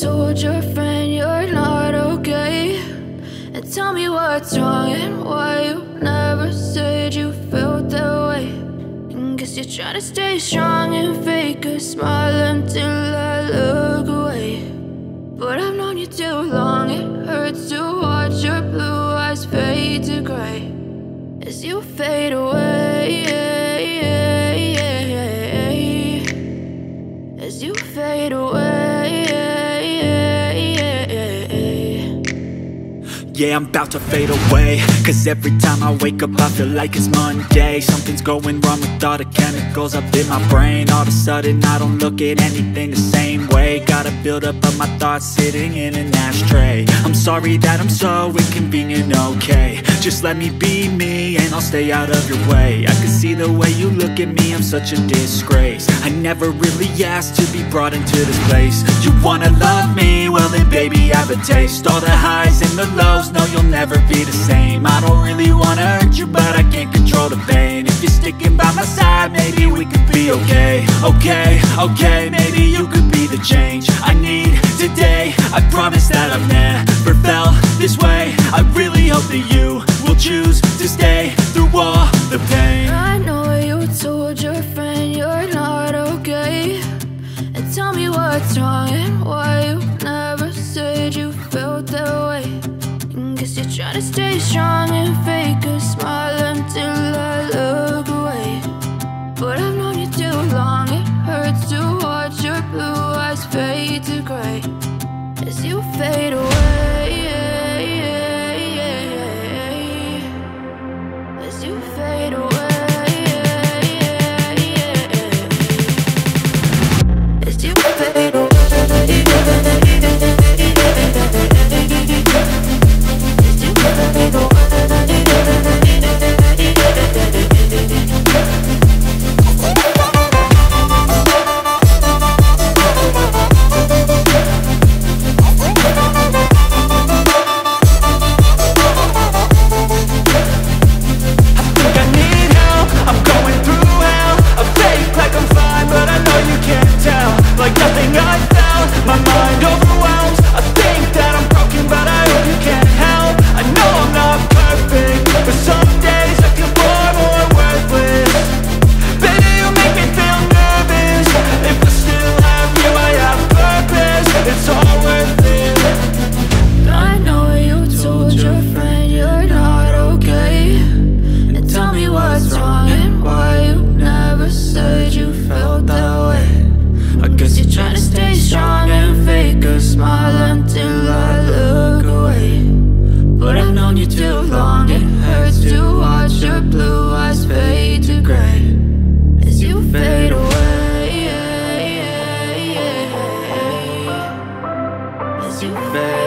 told your friend you're not okay, and tell me what's wrong and why you never said you felt that way. And guess you're trying to stay strong and fake a smile until I look away. But I've known you too long, it hurts to watch your blue eyes fade to gray as you fade away, as you fade away. Yeah, I'm about to fade away, cause every time I wake up I feel like it's Monday. Something's going wrong with all the chemicals up in my brain. All of a sudden I don't look at anything the same way. Got a buildup of my thoughts sitting in an ashtray. I'm sorry that I'm so inconvenient, okay. Just let me be me and I'll stay out of your way. I can see the way you look at me, I'm such a disgrace. I never really asked to be brought into this place. You wanna love me? Well then baby have a taste. All the highs and the lows, no, you'll never be the same. I don't really wanna hurt you, but I can't control the pain. If you're sticking by my side, maybe we could be okay. Okay, maybe you could be the change I need today. I promise that I've never felt this way. I really hope that you will choose to stay through all the pain. I know you told your friend you're not okay, and tell me what's wrong and why you never said you felt that way. Guess you're trying to stay strong and fake a smile until I look away. But I've known you too long, it hurts to watch your blue eyes fade to gray as you fade away, as you fade away, as you fade away. You fade